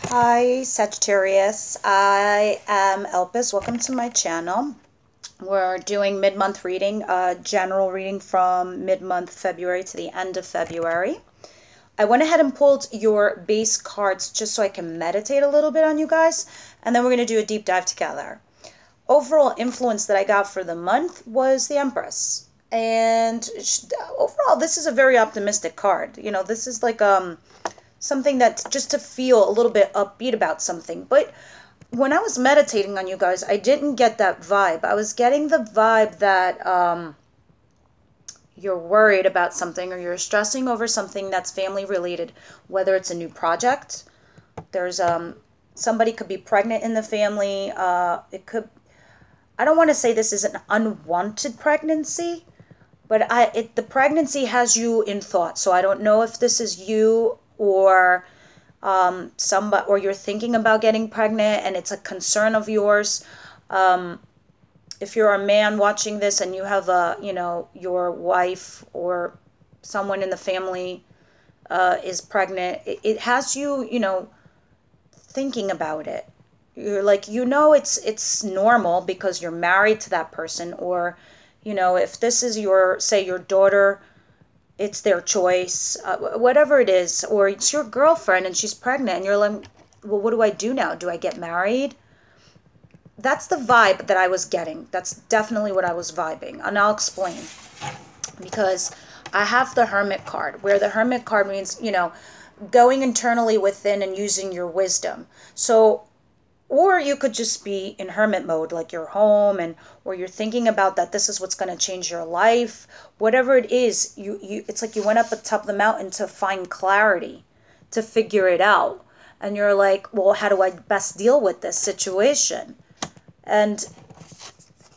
Hi Sagittarius, I am Elpis. Welcome to my channel. We're doing mid-month reading, general reading from mid-month February to the end of February. I went ahead and pulled your base cards just so I can meditate a little bit on you guys, and then we're going to do a deep dive together. Overall influence that I got for the month was the Empress. And overall, this is a very optimistic card. You know, this is like something that's just to feel a little bit upbeat about something. But when I was meditating on you guys, I didn't get that vibe. I was getting the vibe that you're worried about something or you're stressing over something that's family related, whether it's a new project. There's somebody could be pregnant in the family. It could, I don't want to say this is an unwanted pregnancy, but the pregnancy has you in thought. So I don't know if this is you or somebody, or you're thinking about getting pregnant and it's a concern of yours. If you're a man watching this and you have your wife or someone in the family is pregnant, it has you, thinking about it. You're like, it's normal because you're married to that person, or, if this is your daughter, it's their choice, whatever it is, or it's your girlfriend and she's pregnant and you're like, well, what do I do now? Do I get married? That's the vibe that I was getting. That's definitely what I was vibing. And I'll explain. Because I have the Hermit card, where the Hermit card means, going internally within and using your wisdom. So, or you could just be in hermit mode, like you're home or you're thinking about that this is what's going to change your life. Whatever it is, it's like you went up at the top of the mountain to find clarity, to figure it out. And you're like, well, how do I best deal with this situation? And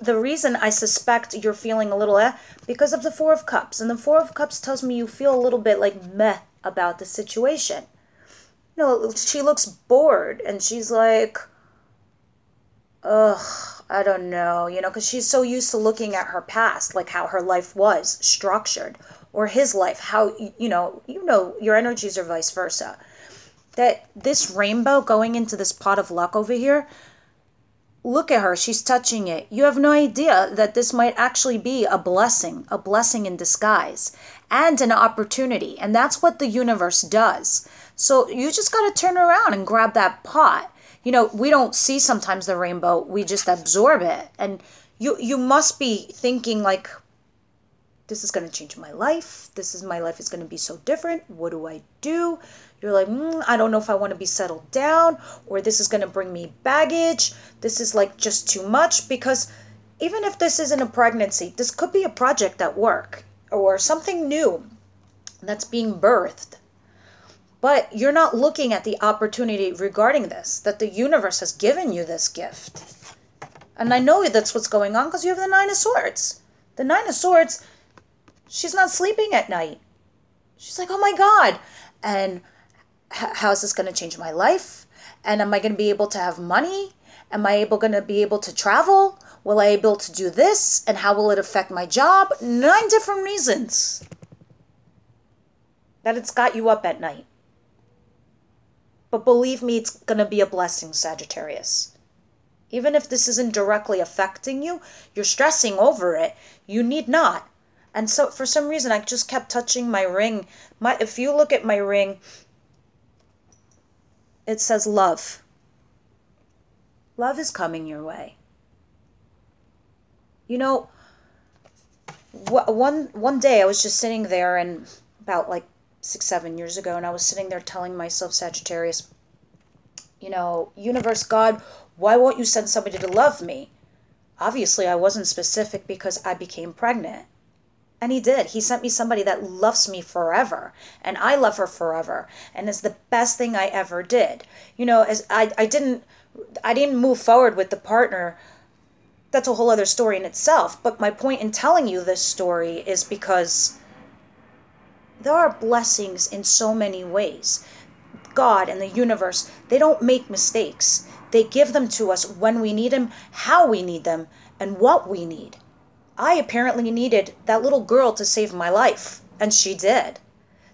the reason I suspect you're feeling a little because of the Four of Cups. And the Four of Cups tells me you feel a little bit like meh about the situation. She looks bored and she's like, ugh, I don't know, because she's so used to looking at her past, like how her life was structured, or his life, how, your energies are vice versa. That this rainbow going into this pot of luck over here, look at her, she's touching it. You have no idea that this might actually be a blessing in disguise, and an opportunity. And that's what the universe does. So you just got to turn around and grab that pot. We don't see sometimes the rainbow, we just absorb it. And you must be thinking like, this is going to change my life. My life is going to be so different. What do I do? You're like, I don't know if I want to be settled down, or this is going to bring me baggage. This is like just too much, because even if this isn't a pregnancy, this could be a project at work or something new that's being birthed. But you're not looking at the opportunity regarding this, that the universe has given you this gift. And I know that's what's going on because you have the Nine of Swords. The Nine of Swords, she's not sleeping at night. She's like, oh my God. And how is this going to change my life? And am I going to be able to have money? Am I going to be able to travel? Will I be able to do this? And how will it affect my job? 9 different reasons that it's got you up at night. But believe me, it's going to be a blessing, Sagittarius. Even if this isn't directly affecting you, you're stressing over it. You need not. And so for some reason, I just kept touching my ring. If you look at my ring, it says love. Love is coming your way. One day I was just sitting there, and about like 6-7 years ago, and I was sitting there telling myself, Sagittarius, universe, God, why won't you send somebody to love me? Obviously, I wasn't specific because I became pregnant. And he did. He sent me somebody that loves me forever. And I love her forever. And it's the best thing I ever did. As I didn't move forward with the partner. That's a whole other story in itself. But my point in telling you this story is because there are blessings in so many ways. God and the universe, they don't make mistakes. They give them to us when we need them, how we need them, and what we need. I apparently needed that little girl to save my life, and she did.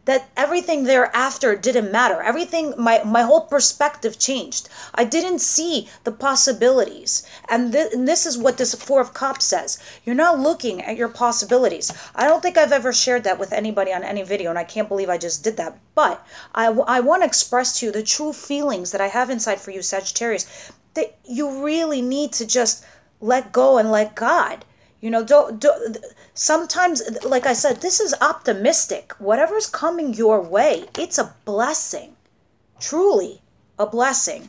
that everything thereafter didn't matter. Everything, my whole perspective changed. I didn't see the possibilities. And this is what this Four of Cups says. You're not looking at your possibilities. I don't think I've ever shared that with anybody on any video, and I can't believe I just did that. But I want to express to you the true feelings that I have inside for you, Sagittarius, that you really need to just let go and let God. You know, don't sometimes, like I said, this is optimistic. Whatever's coming your way, it's a blessing. Truly a blessing.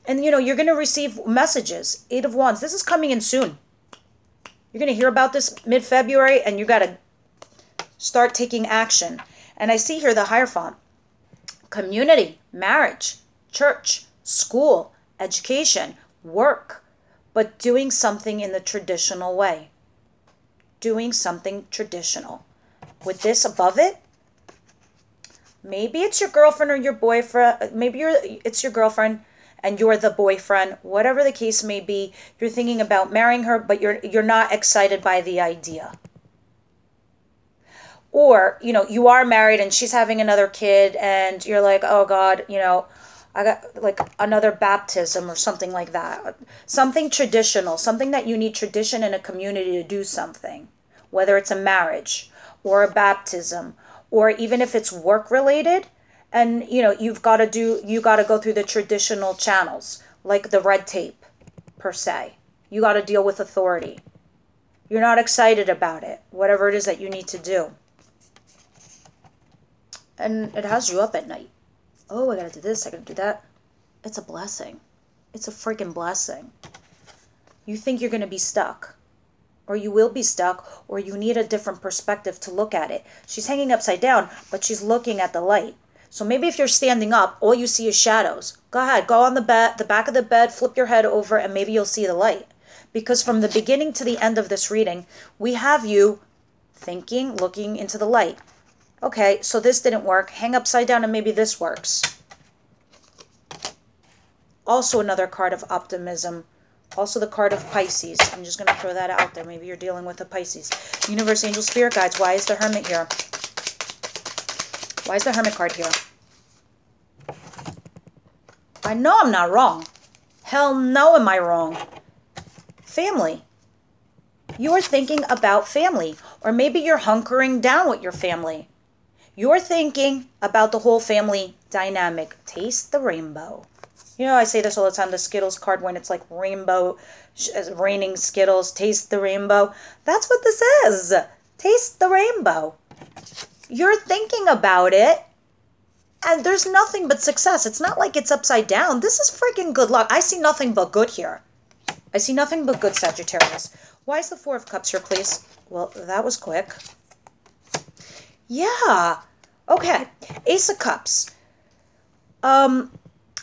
And, you know, you're going to receive messages. Eight of Wands. This is coming in soon. You're going to hear about this mid-February, and you got to start taking action. And I see here the Hierophant. Community, marriage, church, school, education, work, but doing something in the traditional way. Doing something traditional. With this above it, maybe it's your girlfriend or your boyfriend. Maybe it's your girlfriend and you're the boyfriend. Whatever the case may be, you're thinking about marrying her, but you're not excited by the idea. Or, you know, you are married and she's having another kid and you're like, oh God, you know, I got like another baptism or something like that. Something traditional, something that you need tradition in a community to do something. Whether it's a marriage or a baptism, or even if it's work related, and you know, you got to go through the traditional channels, like the red tape, per se. You got to deal with authority. You're not excited about it, whatever it is that you need to do. And it has you up at night. Oh, I got to do this, I got to do that. It's a blessing. It's a freaking blessing. You think you're going to be stuck. Or you will be stuck, or you need a different perspective to look at it. She's hanging upside down, but she's looking at the light. So maybe if you're standing up, all you see is shadows. Go ahead, go on the back of the bed, flip your head over, and maybe you'll see the light. Because from the beginning to the end of this reading, we have you thinking, looking into the light. Okay, so this didn't work. Hang upside down and maybe this works. Also another card of optimism. Also the card of Pisces. I'm just going to throw that out there. Maybe you're dealing with a Pisces. Universe, angel, spirit guides. Why is the Hermit here? Why is the Hermit card here? I know I'm not wrong. Hell no am I wrong. Family. You are thinking about family. Or maybe you're hunkering down with your family. You're thinking about the whole family dynamic. Taste the rainbow. You know, I say this all the time, the Skittles card, when it's like rainbow, raining Skittles, taste the rainbow. That's what this is. Taste the rainbow. You're thinking about it, and there's nothing but success. It's not like it's upside down. This is freaking good luck. I see nothing but good here. I see nothing but good, Sagittarius. Why is the Four of Cups here, please? Well, that was quick. Yeah. Okay. Ace of Cups.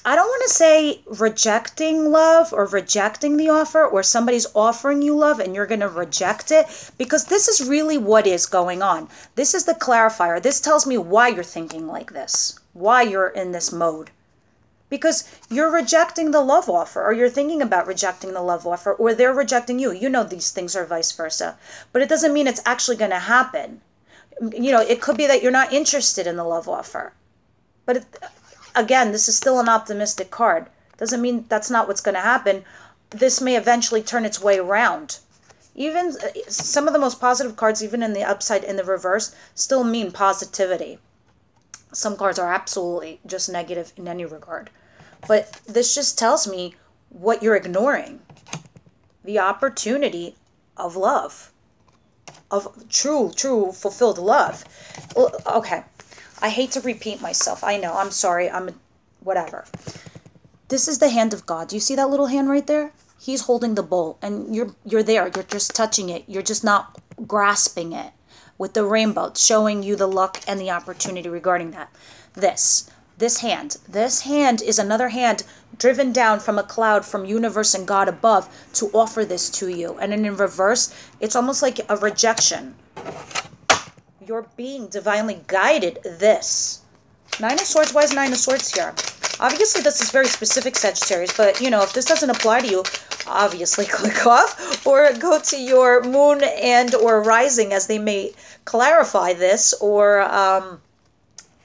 I don't want to say rejecting love or rejecting the offer, or somebody's offering you love and you're going to reject it, because this is really what is going on. This is the clarifier. This tells me why you're thinking like this, why you're in this mode. Because you're rejecting the love offer, or you're thinking about rejecting the love offer, or they're rejecting you. You know these things are vice versa. But it doesn't mean it's actually going to happen. You know, it could be that you're not interested in the love offer. But again, this is still an optimistic card. Doesn't mean that's not what's going to happen. This may eventually turn its way around. Even some of the most positive cards, even in the upside, in the reverse, still mean positivity. Some cards are absolutely just negative in any regard. But this just tells me what you're ignoring. The opportunity of love. Of true, fulfilled love. Okay. I hate to repeat myself. I know. I'm sorry. Whatever. This is the hand of God. Do you see that little hand right there? He's holding the bowl, and you're there. You're just touching it. You're just not grasping it. With the rainbow showing you the luck and the opportunity regarding that. This hand is another hand driven down from a cloud from universe and God above to offer this to you. And in reverse, it's almost like a rejection. You're being divinely guided this. Nine of Swords. Why is Nine of Swords here? Obviously, this is very specific, Sagittarius, but, you know, if this doesn't apply to you, obviously click off or go to your moon and or rising as they may clarify this, or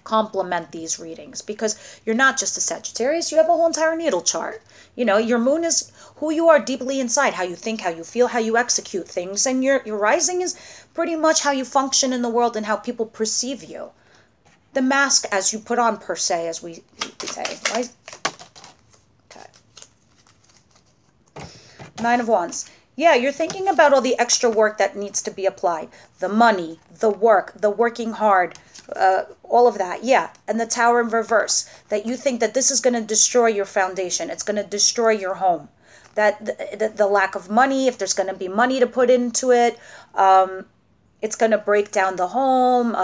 complement these readings, because you're not just a Sagittarius, you have a whole entire natal chart. You know, your moon is who you are deeply inside, how you think, how you feel, how you execute things, and your rising is pretty much how you function in the world and how people perceive you. The mask as you put on, per se, as we say. Right? Okay. Nine of Wands. Yeah, you're thinking about all the extra work that needs to be applied. The money, the work, the working hard, all of that. Yeah, and the Tower in reverse. That you think that this is going to destroy your foundation. It's going to destroy your home. That the lack of money, if there's going to be money to put into it, it's going to break down the home.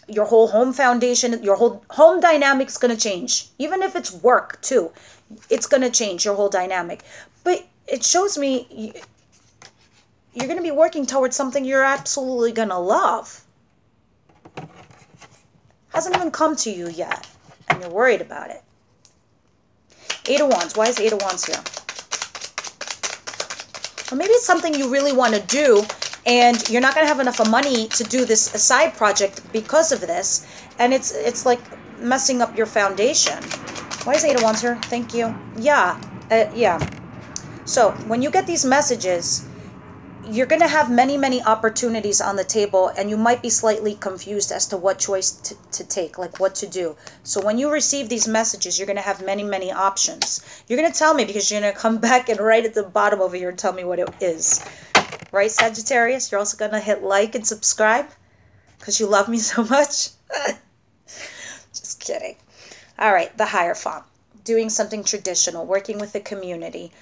Your whole home foundation, your whole home dynamic is going to change. Even if it's work, too. It's going to change your whole dynamic. But it shows me you're going to be working towards something you're absolutely going to love. Hasn't even come to you yet, and you're worried about it. Eight of Wands. Why is the Eight of Wands here? Or maybe it's something you really want to do, and you're not going to have enough of money to do this side project because of this, and it's like messing up your foundation. Why is Eight of Wands here? Thank you. Yeah. Yeah. So when you get these messages, you're going to have many, many opportunities on the table, and you might be slightly confused as to what choice to take, like what to do. So when you receive these messages, you're going to have many, many options. You're going to tell me, because you're going to come back and right at the bottom over here and tell me what it is. Right, Sagittarius? You're also going to hit like and subscribe because you love me so much. Just kidding. All right, the Hierophant. Doing something traditional, working with the community.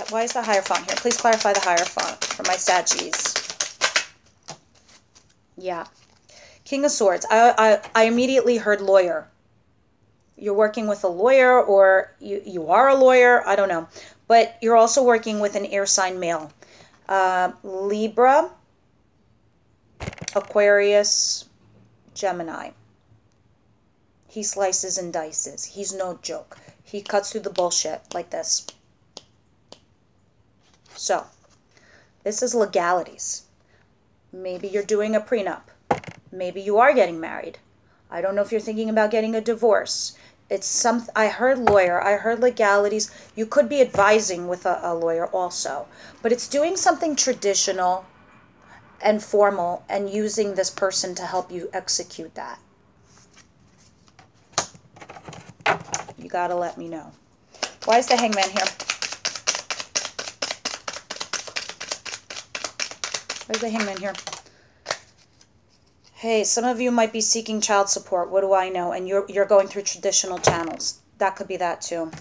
Why is the Hierophant here? Please clarify the Hierophant for my Saggies. Yeah. King of Swords. I immediately heard lawyer. You're working with a lawyer, or you are a lawyer. I don't know. But you're also working with an air sign male. Libra, Aquarius, Gemini. He slices and dices. He's no joke. He cuts through the bullshit like this. So, this is legalities. Maybe you're doing a prenup. Maybe you are getting married. I don't know if you're thinking about getting a divorce. I heard lawyer, I heard legalities. You could be advising with a lawyer also. But it's doing something traditional and formal and using this person to help you execute that. You gotta let me know. Why is the Hangman here? Where's the Hangman here? Hey, some of you might be seeking child support. What do I know? And you're going through traditional channels. That could be that too.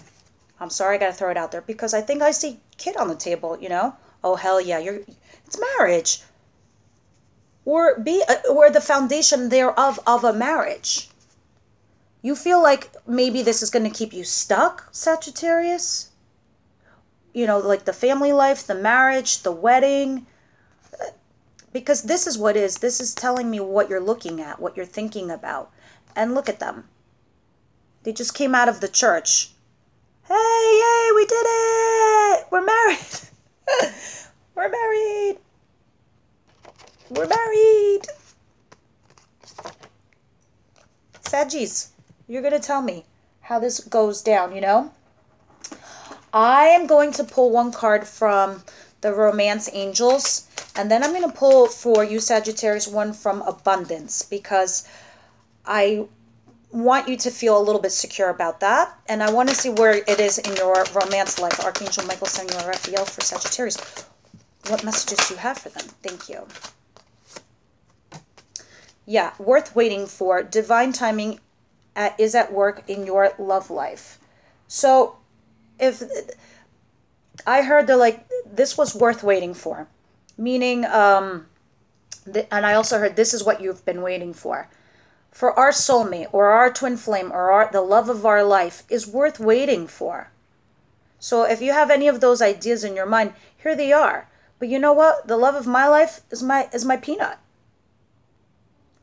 I'm sorry, I gotta throw it out there because I think I see kid on the table. You know? Oh hell yeah! It's marriage, or the foundation thereof of a marriage. You feel like maybe this is going to keep you stuck, Sagittarius. You know, like the family life, the marriage, the wedding. Because this is what is. This is telling me what you're looking at, what you're thinking about. And look at them. They just came out of the church. Hey, yay, we did it! We're married. We're married. We're married. Saggies, you're going to tell me how this goes down, you know? I am going to pull one card from the Romance Angels. And then I'm going to pull for you, Sagittarius, one from Abundance, because I want you to feel a little bit secure about that. And I want to see where it is in your romance life. Archangel Michael, Samuel, Raphael for Sagittarius. What messages do you have for them? Thank you. Yeah, worth waiting for. Divine timing is at work in your love life. So if I heard they're like, this was worth waiting for. Meaning, and I also heard this is what you've been waiting for. For our soulmate or our twin flame or the love of our life is worth waiting for. So if you have any of those ideas in your mind, here they are. But you know what? The love of my life is my peanut.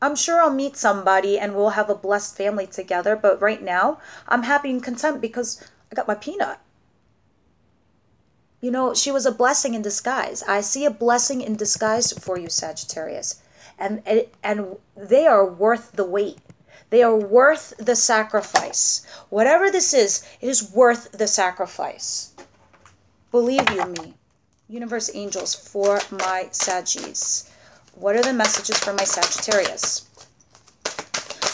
I'm sure I'll meet somebody and we'll have a blessed family together. But right now, I'm happy and content because I got my peanut. You know, she was a blessing in disguise. I see a blessing in disguise for you, Sagittarius. And they are worth the wait. They are worth the sacrifice. Whatever this is, it is worth the sacrifice. Believe you me. Universe angels for my Saggies. What are the messages for my Sagittarius?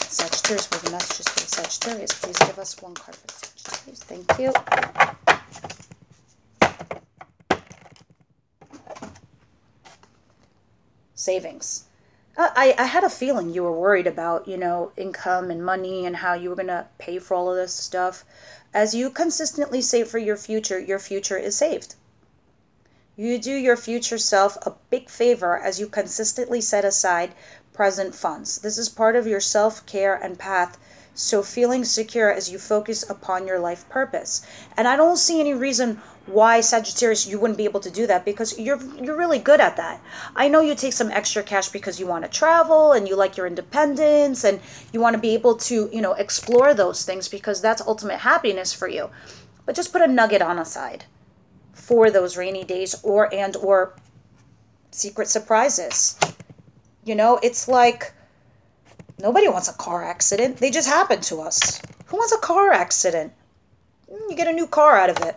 Sagittarius, what are the messages for the Sagittarius? Please give us one card for Sagittarius. Thank you. Savings. I had a feeling you were worried about, you know, income and money and how you were going to pay for all of this stuff. As you consistently save for your future is saved. You do your future self a big favor as you consistently set aside present funds. This is part of your self-care and path, so feeling secure as you focus upon your life purpose. And I don't see any reason why, Sagittarius, you wouldn't be able to do that, because you're really good at that. I know you take some extra cash because you want to travel and you like your independence and you want to be able to, you know, explore those things because that's ultimate happiness for you. But just put a nugget on a side for those rainy days or secret surprises. You know, it's like nobody wants a car accident. They just happen to us. Who wants a car accident? You get a new car out of it.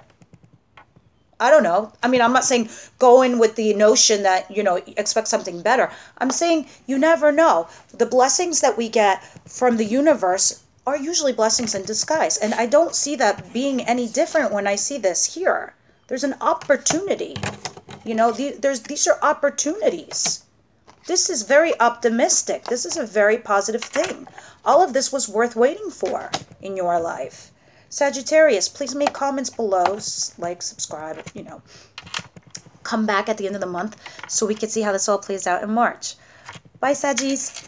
I don't know. I mean, I'm not saying go in with the notion that, you know, expect something better. I'm saying you never know. The blessings that we get from the universe are usually blessings in disguise. And I don't see that being any different when I see this here. There's an opportunity. You know, these are opportunities. This is very optimistic. This is a very positive thing. All of this was worth waiting for in your life. Sagittarius, please make comments below, like, subscribe, you know. Come back at the end of the month so we can see how this all plays out in March. Bye, Saggies.